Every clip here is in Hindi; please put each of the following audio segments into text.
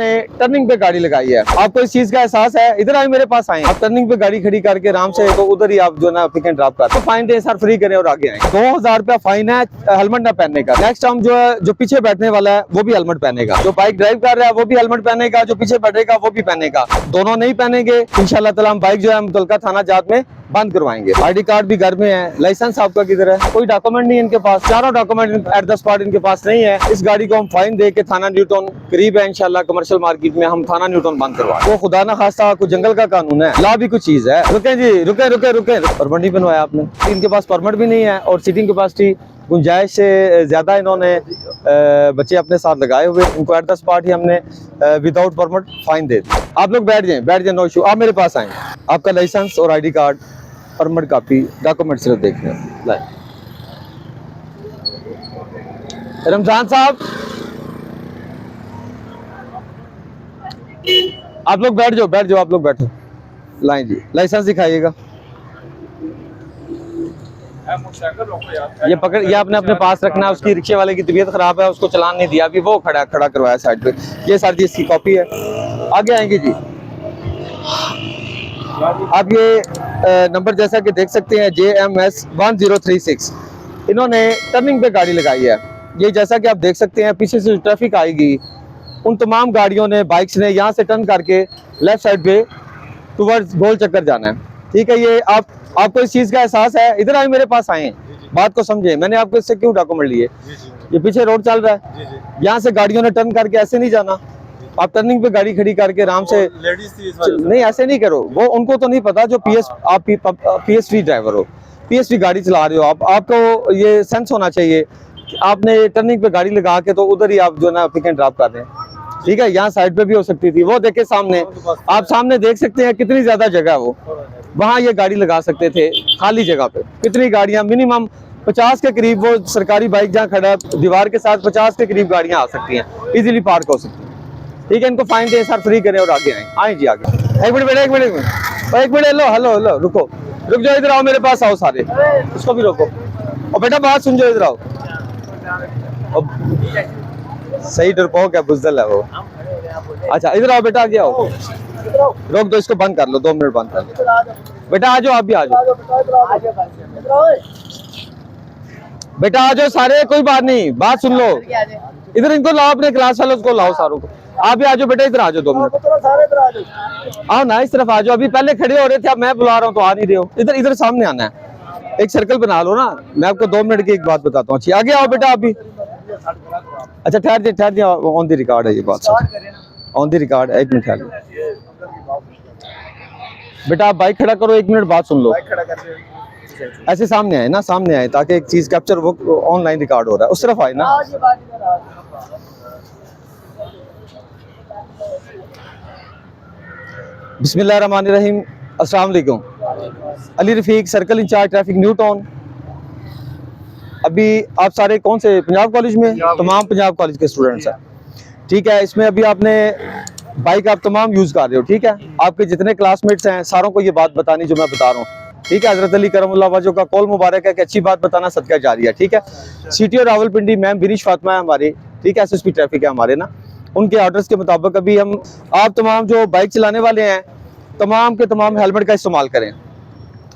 इन्होंने टर्निंग पे गाड़ी लगाई है। आपको इस चीज का एहसास है? इधर आए, मेरे पास आए। आप टर्निंग पे गाड़ी खड़ी करके आराम से तो उधर ही आप जो ना पिक एंड ड्रॉप कर, तो फाइन दे सर, फ्री करें और आगे आए। 2000 रुपया फाइन है हेलमेट ना पहनने का। नेक्स्ट टाइम जो पीछे बैठने वाला है वो भी हेलमेट पहनेगा, जो बाइक ड्राइव कर रहा है वो भी हेलमेट पहनेगा, जो पीछे बैठेगा वो भी पहनेगा। दोनों नहीं पहनेंगे इंशाल्लाह ताला हम बाइक जो है मुतलका थाना जात में बंद करवाएंगे। आईडी कार्ड भी घर में है, लाइसेंस आपका किधर है? कोई डॉक्यूमेंट नहीं इनके पास, चारों डॉक्यूमेंट एट द स्पॉट इनके पास नहीं है। इस गाड़ी को हम फाइन दे के थाना न्यूटन करीब है इंशाल्लाह कमर्शियल मार्केट में हम थाना न्यूटन बंद करवाएं। वो खुदा ना खास्ता कुछ जंगल का कानून है, ला भी कुछ चीज है। रुके जी, रुके रुके रुके, परमिट नहीं बनवाया आपने। इनके पास परमिट भी नहीं है और सीटिंग कैपेसिटी गुंजाइश से ज्यादा इन्होंने बच्चे अपने साथ लगाए हुए। इनको एट द स्पॉट ही हमने विदाउट परमिट फाइन दे दी। आप लोग बैठ जाए, नो इशू। आप मेरे पास आए, आपका लाइसेंस और ID card, permit copy, document सिर्फ देख रहे हैं। रमजान साहब आप लोग बैठ जाओ, आप लोग बैठो। लाइन जी, लाइसेंस दिखाइएगा। ये पकड़, ये आपने अपने पास रखना है। उसकी रिक्शे वाले की तबीयत खराब है, उसको चलान नहीं दिया, अभी वो खड़ा करवाया साइड पे। ये सर जी इसकी कॉपी है, आगे आएंगे जी। आप ये नंबर जैसा कि देख सकते हैं JMS 1036, इन्होंने टर्निंग पे गाड़ी लगाई है। ये जैसा कि आप देख सकते हैं पीछे से ट्रैफिक आएगी, उन तमाम गाड़ियों ने, बाइक्स ने यहाँ से टर्न करके लेफ्ट साइड पे टुवर्ड्स गोल चक्कर जाना है। ठीक है, ये आपको इस चीज का एहसास है? इधर आए, मेरे पास आए, बात को समझे। मैंने आपको इससे क्यों डॉक्यूमेंट लिए? ये पीछे रोड चल रहा है, यहाँ से गाड़ियों ने टर्न करके ऐसे नहीं जाना। आप टर्निंग पे गाड़ी खड़ी करके आराम से, नहीं ऐसे नहीं करो। वो उनको तो नहीं पता जो आप PSV ड्राइवर हो, PSV गाड़ी चला रहे हो आप। आपको ये सेंस होना चाहिए कि आपने टर्निंग पे गाड़ी लगा के तो उधर ही आप जो ना पिक एंड ड्रॉप कर रहे हैं। ठीक है, यहाँ साइड पे भी हो सकती थी। वो देखे सामने, आप सामने देख सकते हैं कितनी ज्यादा जगह है, वो वहाँ ये गाड़ी लगा सकते थे खाली जगह पे। कितनी गाड़ियां, मिनिमम 50 के करीब, वो सरकारी बाइक जहाँ खड़ा दीवार के साथ 50 के करीब गाड़ियां आ सकती हैं, इजीली पार्क हो सकती हैं। ठीक है, इनको फाइन दे सर, फ्री करें और आगे आए जी आगे। एक मिनट बेटा, एक मिनट, हेलो, रुक जाओ, इधर आओ, मेरे पास आओ सारे, उसको भी रोको। और बेटा बात सुन जाओ, इधर आओ। सही डरपोक है, बुज़दिल है वो। अच्छा इधर आओ बेटा, आगे आओ। रोक दो इसको, बंद कर लो, 2 मिनट बंद कर लो। बेटा आ जाओ, आप भी आ जाओ। बेटा आ जाओ सारे, कोई बात नहीं, बात सुन लो। इधर इनको लाओ, अपने क्लास वालों को लाओ, सारों को। आप भी आ जाओ बेटा, इधर आ जाओ, 2 मिनट आओ ना, इस तरफ आ जाओ। अभी पहले खड़े हो रहे थे, अब मैं बुला रहा हूँ तो आ नहीं रहे हो। इधर सामने आना है, एक सर्कल बना लो ना। मैं आपको 2 मिनट की एक बात बताता हूँ। आगे आओ बेटा, आप भी। अच्छा ठहर जाइए, ऑन द रिकॉर्ड है ये बात, ऑन द रिकॉर्ड। 1 मिनट ठहर बेटा, आप बाइक खड़ा करो, 1 मिनट बात सुन लो। ऐसे सामने आए ना, सामने आए, ताकि एक चीज कैप्चर, वो ऑनलाइन रिकॉर्ड हो रहा है, उस तरफ आए ना। बिस्मिल्लाहिर्रहमानिर्रहीम, अस्सलाम वालेकुम। Ali Rafiq, circle incharge traffic Newton. अभी आप सारे कौन से पंजाब कॉलेज में? तमाम पंजाब कॉलेज के स्टूडेंट्स हैं। ठीक है, इसमें अभी आपने बाइक आप तमाम यूज कर रहे हो। ठीक है, आपके जितने क्लासमेट्स हैं सारों को ये बात बतानी जो मैं बता रहा हूँ। ठीक है, हजरत अली करमुल्लाह वजह का कौल मुबारक है कि अच्छी बात बताना सदका जारी है। ठीक है, CTO Rawalpindi ma'am bearish Fatima है हमारे। ठीक है, SSP ट्रैफिक है हमारे ना, उनके ऑर्डर्स के मुताबिक अभी हम आप तमाम जो बाइक चलाने वाले हैं तमाम के तमाम हेलमेट का इस्तेमाल करें।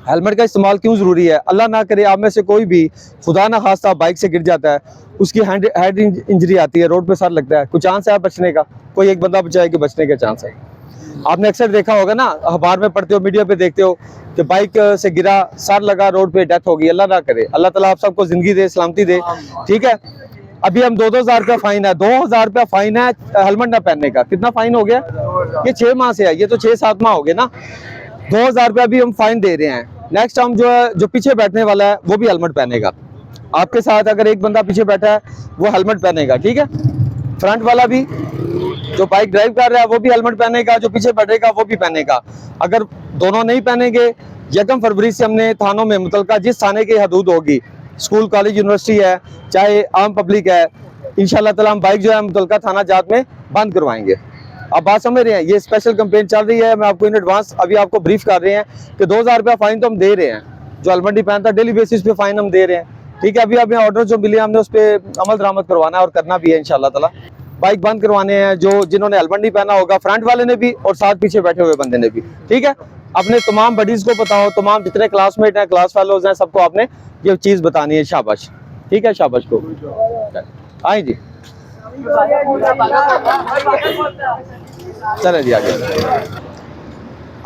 हेलमेट का इस्तेमाल क्यों ज़रूरी है? अल्लाह ना करे आप में से कोई भी खुदा ना खास्ता बाइक से गिर जाता है, उसकी हेड इंजरी आती है, रोड पे सर लगता है, कोई चांस है बचने का? कोई एक बंदा बचाए कि बचने का चांस है? आपने अक्सर देखा होगा ना, अखबार में पढ़ते हो, मीडिया पे देखते हो कि बाइक से गिरा, सर लगा, रोड पे डेथ हो गई। अल्लाह ना करे, अल्लाह ताला आप सबको जिंदगी दे, सलामती दे। ठीक है, अभी हम 2-2 हज़ार का फाइन है, 2000 रुपया फाइन है हेलमेट ना पहनने का। कितना फाइन हो गया? ये 6 माह से है, ये तो 6-7 माह हो गए ना। 2000 रुपया अभी हम फाइन दे रहे हैं। नेक्स्ट टाइम जो पीछे बैठने वाला है वो भी हेलमेट पहनेगा। आपके साथ अगर एक बंदा पीछे बैठा है वो हेलमेट पहनेगा। ठीक है, फ्रंट वाला भी जो बाइक ड्राइव कर रहा है वो भी हेलमेट पहनेगा, जो पीछे बैठेगा वो भी पहनेगा। अगर दोनों नहीं पहनेंगे, 1 फरवरी से हमने थानों में मुतलका जिस थाने की हदूद होगी, स्कूल कॉलेज यूनिवर्सिटी है चाहे आम पब्लिक है, इंशाल्लाह ताला हम बाइक जो है मुतलका थाना जात में बंद करवाएंगे। आप बात समझ रहे हैं? ये स्पेशल कंपेन चल रही है, मैं आपको इन एडवांस अभी आपको ब्रीफ कर रहे हैं कि 2000 रुपया फाइन तो हम दे रहे हैं। जो हेलमेट नहीं पहनता डेली बेसिस पे फाइन हम दे रहे हैं। ठीक है, अभी हमें ऑर्डर जो मिले हमने उस पर अमल दरामद करवाना है और करना भी है इंशाल्लाह ताला। बाइक बंद करवाने हैं, जो जिन्होंने हेलमेट नहीं पहना होगा, फ्रंट वाले ने भी और साथ पीछे बैठे हुए बंदे ने भी। ठीक है, अपने तमाम बडीज को बताओ, तमाम जितने क्लासमेट हैं, क्लास फेलोज हैं, सबको आपने ये चीज़ बतानी है। शाबाश, ठीक है, शाबाश को। आए जी, चले जी आगे।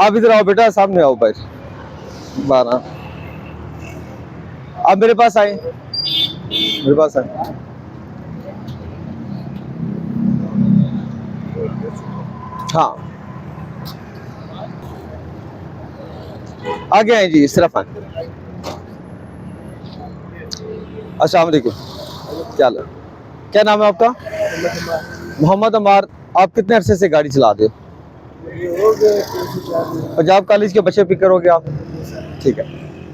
आप इधर आओ बेटा, सामने आओ भाई। 12 आप मेरे पास आए, मेरे पास आए। हाँ, आगे आए जी, इस तरफ आए। अस्सलाम वालेकुम, क्या नाम है आपका? मोहम्मद अमार। आप कितने अरसे से गाड़ी चला रहे हो? पंजाब कॉलेज के बच्चे पिकर हो गए आप? ठीक है।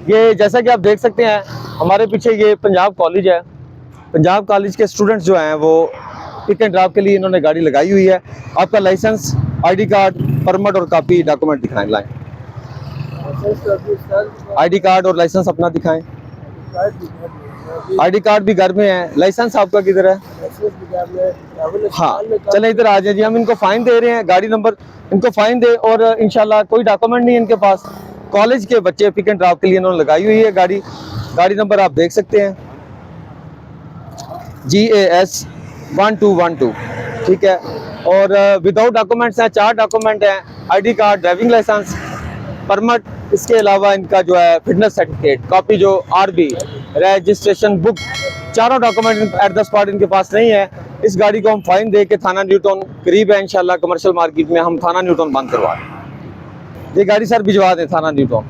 ये जैसा कि आप देख सकते हैं हमारे पीछे ये पंजाब कॉलेज है। पंजाब कॉलेज के स्टूडेंट्स जो हैं वो पिक एंड ड्रॉप के लिए इन्होंने गाड़ी लगाई हुई है। आपका लाइसेंस, आईडी कार्ड, परमिट और कॉपी डॉक्यूमेंट दिखाएं, लाएं। आईडी कार्ड और लाइसेंस अपना दिखाएं। आईडी कार्ड भी घर में है, लाइसेंस आपका किधर है? हाँ, चले इधर आ जाए जी। हम इनको फाइन दे रहे हैं, गाड़ी नंबर इनको फाइन दे, और इंशाल्लाह कोई डॉक्यूमेंट नहीं है इनके पास। कॉलेज के बच्चे पिक एंड ड्रॉप के लिए इन्होंने लगाई हुई है गाड़ी। गाड़ी नंबर आप देख सकते हैं, GAS 1212। ठीक है, और विदाउट डॉक्यूमेंट्स हैं, 4 डॉक्यूमेंट हैं, ID card, driving licence, permit, इसके अलावा इनका जो है फिटनेस सर्टिफिकेट, कॉपी जो RB, रजिस्ट्रेशन बुक, चारों डॉक्यूमेंट एट द स्पॉट इनके पास नहीं है। इस गाड़ी को हम फाइन दे के थाना न्यूटन करीब है इंशाल्लाह कमर्शियल मार्केट में, हम थाना न्यूटन बंद करवा दें। ये गाड़ी सर भिजवा दें थाना न्यूटन।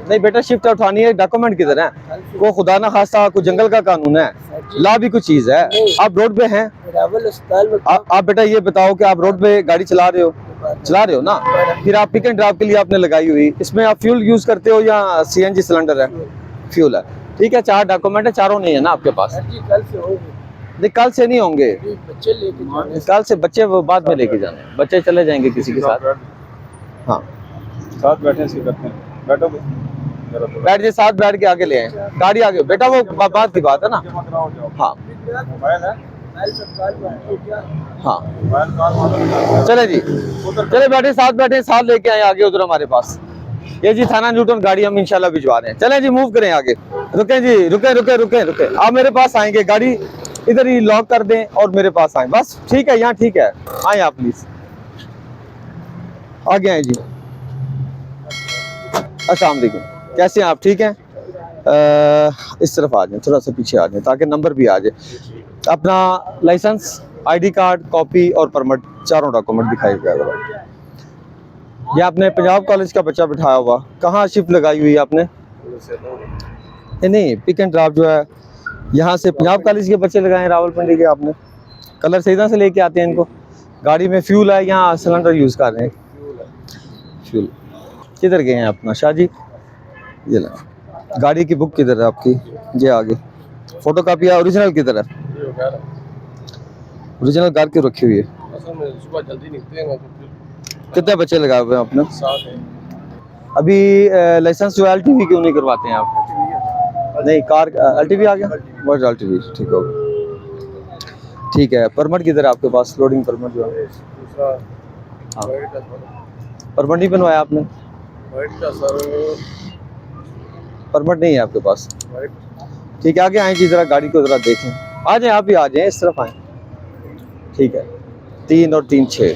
नहीं बेटा, शिफ्ट उठानी है, डॉक्यूमेंट किधर है? वो खुदा ना खास्ता कोई जंगल का कानून है, ला भी कुछ चीज है। आप रोड पे हैं, आप बेटा ये बताओ कि आप रोड पे गाड़ी चला रहे हो ना? फिर आप पिक एंड ड्रॉप के लिए आपने लगाई हुई, इसमें आप फ्यूल यूज करते हो या CNG सिलेंडर है? फ्यूल है। ठीक है, 4 डॉक्यूमेंट है, चारों नहीं है ना आपके पास? नहीं, कल से नहीं होंगे, कल से बच्चे वो बाद में लेके जाने, बच्चे चले जाएंगे किसी के साथ। हाँ, साथ बैठे से करते हैं, बैठो बैठ जाए, साथ बैठ के आगे ले आए गाड़ी आगे बेटा, वो बात की बात है ना। हाँ हाँ, चले जी, चले बैठे, साथ लेके आए आगे उधर हमारे पास। ये जी थाना न्यूटन गाड़ी हम इंशाल्लाह भिजवा रहे हैं। चले जी, मूव करें आगे। रुके जी, रुके, आप मेरे पास आएंगे, गाड़ी इधर ही लॉक कर दें और मेरे पास आए बस। ठीक है, यहाँ ठीक है, आए आप प्लीज, आगे आए जी। अस्सलाम वालेकुम, कैसे हैं आप? ठीक हैं? इस तरफ आ जाएं, थोड़ा सा पीछे आ जाएं ताकि नंबर भी आ जाए। अपना लाइसेंस, आईडी कार्ड, कॉपी और परमिट, चारों डॉक्यूमेंट दिखाइएगा। ये आपने पंजाब कॉलेज का बच्चा बिठाया हुआ, कहाँ शिफ्ट लगाई हुई है आपने? नहीं, पिक एंड ड्रॉप जो है यहाँ से पंजाब कॉलेज के बच्चे लगाए हैं, रावलपिंडी के। आपने कलर सीधा से लेके आते हैं इनको। गाड़ी में फ्यूल है, यहाँ सिलेंडर यूज़ कर रहे हैं। फ्यूल किधर गए हैं अपना शाह जी? ये ला, गाड़ी की बुक किधर है आपकी? ये आगे फोटो कापी है, ओरिजिनल किधर है? ओरिजिनल कार क्यों रखी हुई है? सुबह जल्दी निकलते हैं। कितने बच्चे लगाए हुए हैं आपने? 7 है। अभी लाइसेंस जो LTV क्यों नहीं करवाते हैं आप? नहीं, कार LTV आ गया, बस LTV ठीक हो गया। ठीक है, परमिट किधर है आपके पास? लोडिंग परमिट जो है, हाँ, परमिट नहीं बनवाया आपने? परमिट नहीं है आपके पास? ठीक है, आगे आए जी, जरा गाड़ी को जरा देखें। आ जाए, आप ही आ जाए, इस तरफ आए। ठीक है, 3 और 3 6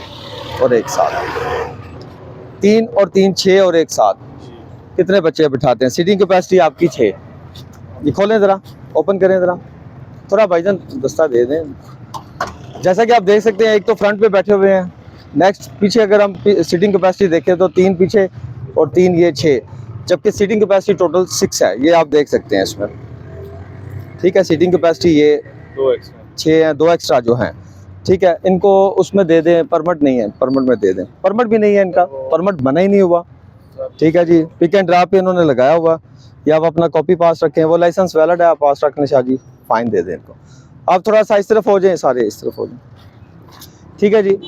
और 1 7, 3 और 3 6 और 1 7। कितने बच्चे बिठाते हैं? सीटिंग कैपेसिटी आपकी 6। ये खोलें जरा, ओपन करें जरा, थोड़ा भाईजान दस्ता दे दें। जैसा कि आप देख सकते हैं, एक तो फ्रंट पे बैठे हुए हैं, नेक्स्ट पीछे अगर हम सीटिंग कैपेसिटी देखें तो 3 पीछे और 3 ये 6, जबकि सीटिंग कैपेसिटी टोटल 6 है। ये आप देख सकते हैं इसमें। ठीक है, सीटिंग कैपेसिटी ये 6 है, 2 एक्स्ट्रा जो हैं। ठीक है, इनको उसमें दे दें, परमिट नहीं है, परमिट में दे दें। परमिट भी नहीं है इनका, परमिट बना ही नहीं हुआ। ठीक है जी, पिक एंड ड्रॉप पे इन्होंने लगाया हुआ। या आप अपना कॉपी पास रखें, वो लाइसेंस वैलिड है, आप पास रख लें शाह जी, फाइन दे दें इनको। आप थोड़ा सा इस तरफ हो जाएं, सारे इस तरफ हो जाएं। ठीक है जी,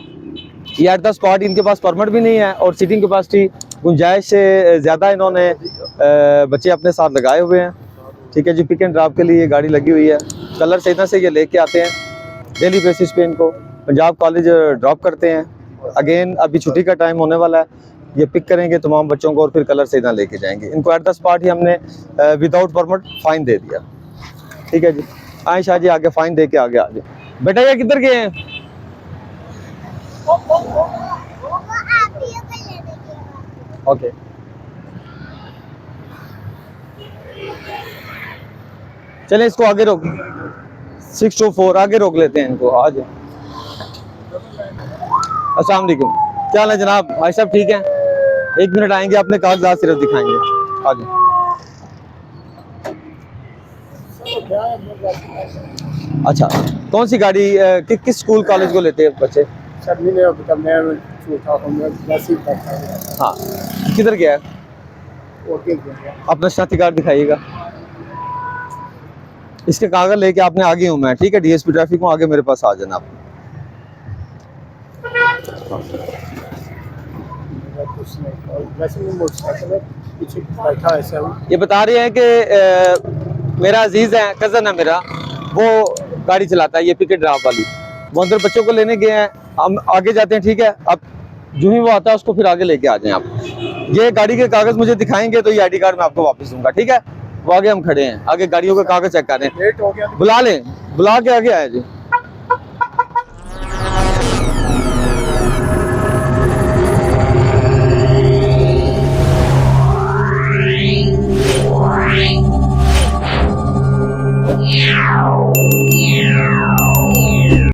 ये एट द स्पॉट इनके पास परमिट भी नहीं है और सीटिंग कैपेसिटी गुंजाइश से ज़्यादा इन्होंने बच्चे अपने साथ लगाए हुए हैं। ठीक है जी, पिक एंड ड्रॉप के लिए ये गाड़ी लगी हुई है। कलर सीधा से ये लेके आते हैं, डेली बेसिस पे इनको पंजाब कॉलेज ड्रॉप करते हैं। अगेन अभी छुट्टी का टाइम होने वाला है, ये पिक करेंगे तमाम बच्चों को और फिर कलर से इधर लेके जाएंगे। इनको एट द स्पॉट ही हमने विदाउट परमिट फाइन दे दिया। ठीक है जी, आए शाह जी आगे फाइन दे के आगे आ जाए। बेटा ये किधर गए हैं? ओके चलें इसको आगे रोक 624 आगे रोक लेते हैं इनको। आ जाए। अस्सलाम वालेकुम, क्या हाल है जनाब? भाई साहब ठीक हैं? एक मिनट आएंगे, अपने कागजात सिर्फ दिखाएंगे। आ जाए। अच्छा कौन सी गाड़ी किस स्कूल कॉलेज को लेते हैं बच्चे? हाँ किधर गया है? अपना शनाख्ती कार्ड दिखाइएगा। इसके कागज लेके आपने आगे हूँ मैं, ठीक है? डीएसपी ट्रैफिक में आगे मेरे पास आ जाना आप। ये बता रहे हैं कि मेरा अजीज है, कजन है मेरा, वो गाड़ी चलाता है, ये पिकेट ड्राप वाली। वो अंदर बच्चों को लेने गए हैं, हम आगे जाते हैं, ठीक है? अब जो ही वो आता है उसको फिर आगे लेके आ जाएं आप। ये गाड़ी के कागज मुझे दिखाएंगे तो ये आईडी कार्ड मैं आपको वापस दूंगा, ठीक है? वो आगे हम खड़े हैं, आगे गाड़ियों के कागज चेक कर रहे हैं। लेट हो गया। बुला लें, बुला के आगे आए जी।